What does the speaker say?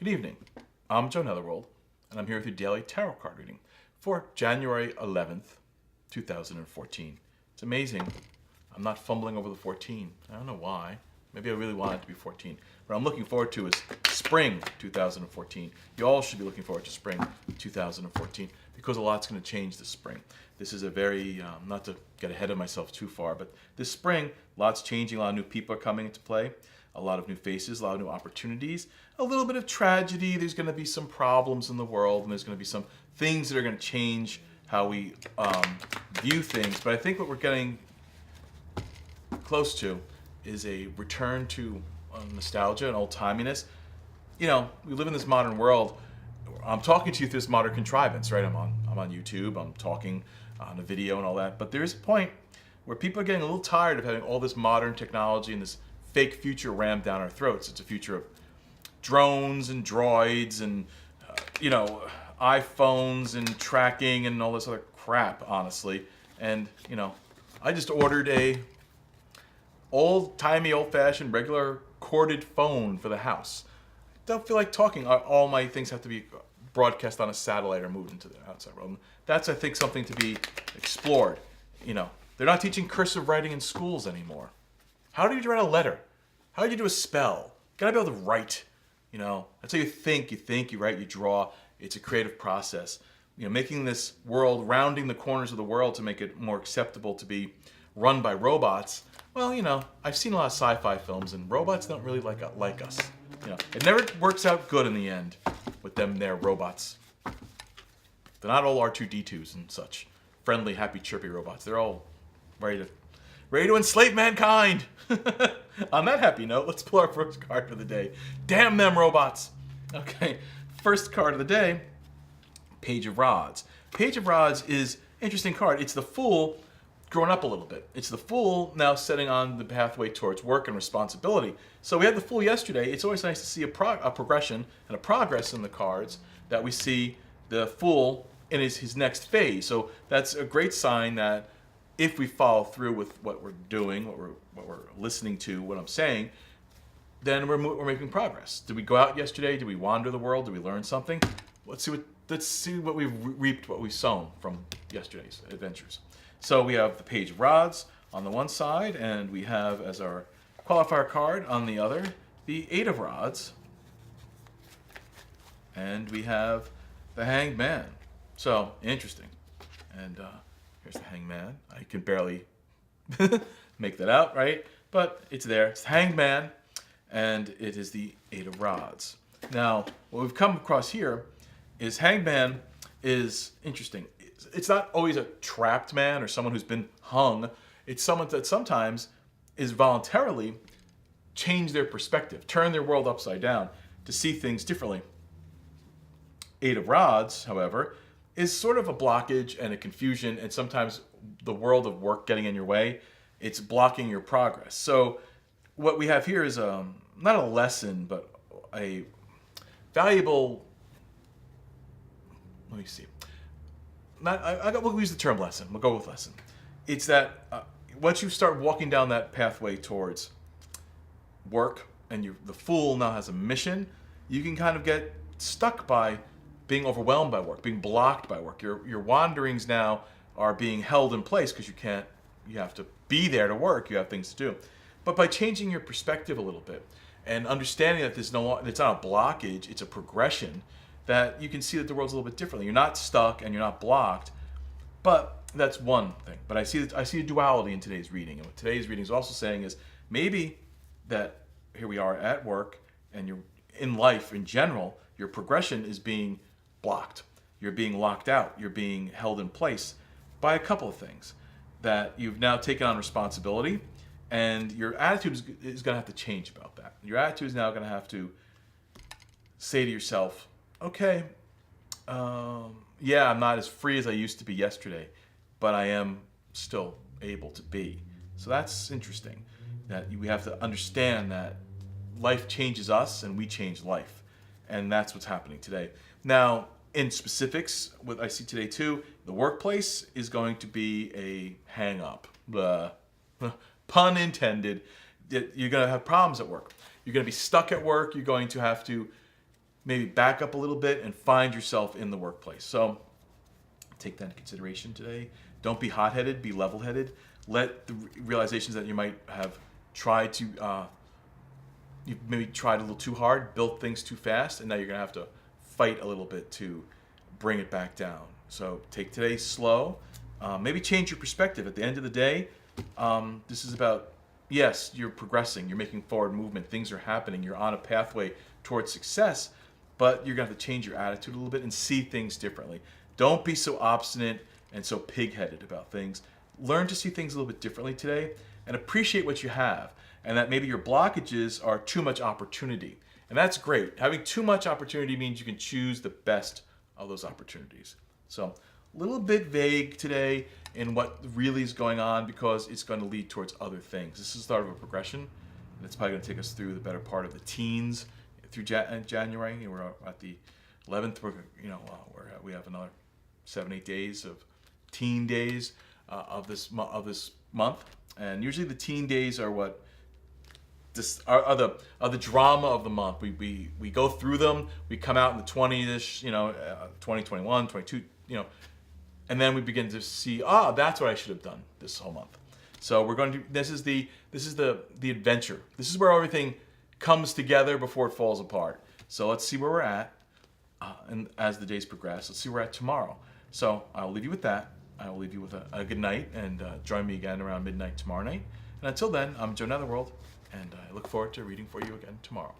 Good evening. I'm Joe Netherworld, and I'm here with your daily tarot card reading for January 11th, 2014. It's amazing. I'm not fumbling over the 14. I don't know why. Maybe I really want it to be 14. What I'm looking forward to is spring 2014. You all should be looking forward to spring 2014 because a lot's going to change this spring. This is a very, not to get ahead of myself too far, but this spring, lots changing, a lot of new people are coming into play, a lot of new faces, a lot of new opportunities, a little bit of tragedy. There's going to be some problems in the world, and there's going to be some things that are going to change how we view things. But I think what we're getting close to is a return to nostalgia and old-timiness. You know, we live in this modern world. I'm talking to you through this modern contrivance, right? I'm on YouTube, I'm talking on a video and all that. But there is a point where people are getting a little tired of having all this modern technology and this fake future rammed down our throats. It's a future of drones and droids and, iPhones and tracking and all this other crap, honestly. And, I just ordered a old-timey, old-fashioned, regular corded phone for the house. I don't feel like talking. All my things have to be broadcast on a satellite or moved into the outside world. That's, I think, something to be explored. They're not teaching cursive writing in schools anymore. How do you write a letter? How do you do a spell? You gotta be able to write. That's how you think, you write, you draw. It's a creative process. Making this world, rounding the corners of the world to make it more acceptable to be run by robots. Well, I've seen a lot of sci-fi films, and robots don't really like us. It never works out good in the end with them, their robots. They're not all R2-D2s and such. Friendly, happy, chirpy robots. They're all ready to enslave mankind. On that happy note, let's pull our first card for the day. Damn them robots. Okay, first card of the day, Page of Rods. Page of Rods is an interesting card. It's the Fool growing up a little bit. It's the Fool now setting on the pathway towards work and responsibility. So we had the Fool yesterday. It's always nice to see a progression and a progress in the cards that we see the Fool in his next phase. So that's a great sign that if we follow through with what we're doing, what we're listening to, what I'm saying, then we're making progress. Did we go out yesterday? Did we wander the world? Did we learn something? Let's see what we've reaped, what we've sown from yesterday's adventures. So we have the Page of Rods on the one side, and we have as our qualifier card on the other the Eight of Rods, and we have the Hanged Man. So interesting. And here's the Hanged Man. I can barely make that out, right? But it's there. It's the Hanged Man, and it is the Eight of Rods. Now, what we've come across here is Hanged Man is interesting. It's not always a trapped man or someone who's been hung. It's someone that sometimes is voluntarily change their perspective, turn their world upside down to see things differently. Eight of Rods, however, is sort of a blockage and a confusion, and sometimes the world of work getting in your way. It's blocking your progress. So what we have here is not a lesson, but a valuable, let me see. We'll use the term lesson. We'll go with lesson. It's that once you start walking down that pathway towards work, and the Fool now has a mission, you can kind of get stuck by being overwhelmed by work, being blocked by work. Your wanderings now are being held in place because you have to be there to work. You have things to do. But by changing your perspective a little bit and understanding that it's not a blockage, it's a progression, that you can see that the world's a little bit differently. You're not stuck and you're not blocked, but that's one thing. But I see a duality in today's reading. And what today's reading is also saying is maybe that here we are at work and you're in life in general, your progression is being blocked. You're being locked out. You're being held in place by a couple of things. That you've now taken on responsibility, and your attitude is going to have to change about that. Your attitude is now going to have to say to yourself, okay, yeah, I'm not as free as I used to be yesterday, but I am still able to be. So that's interesting, that we have to understand that life changes us and we change life. And that's what's happening today. Now, in specifics, what I see today too, the workplace is going to be a hang-up. Pun intended. You're going to have problems at work. You're going to be stuck at work. You're going to have to maybe back up a little bit and find yourself in the workplace. So take that into consideration today. Don't be hot-headed, be level-headed. Let the realizations that you might have tried to, you've maybe tried a little too hard, built things too fast, and now you're gonna have to fight a little bit to bring it back down. So take today slow. Maybe change your perspective. At the end of the day, this is about, yes, you're progressing, you're making forward movement, things are happening, you're on a pathway towards success, but you're gonna have to change your attitude a little bit and see things differently. Don't be so obstinate and so pig-headed about things. Learn to see things a little bit differently today and appreciate what you have, and that maybe your blockages are too much opportunity. And that's great. Having too much opportunity means you can choose the best of those opportunities. So a little bit vague today in what really is going on because it's going to lead towards other things. This is the start of a progression, and it's probably going to take us through the better part of the teens through January. We're at the 11th. We have another 7-8 days of teen days of this month, and usually the teen days are what are the drama of the month. We go through them. We come out in the 20-ish, 20, 21, 22, and then we begin to see, that's what I should have done this whole month. So we're going to. This is the adventure. This is where everything comes together before it falls apart. So let's see where we're at, and as the days progress, let's see where we're at tomorrow. So I'll leave you with that. I will leave you with a good night, and join me again around midnight tomorrow night. And until then, I'm Joe Netherworld, and I look forward to reading for you again tomorrow.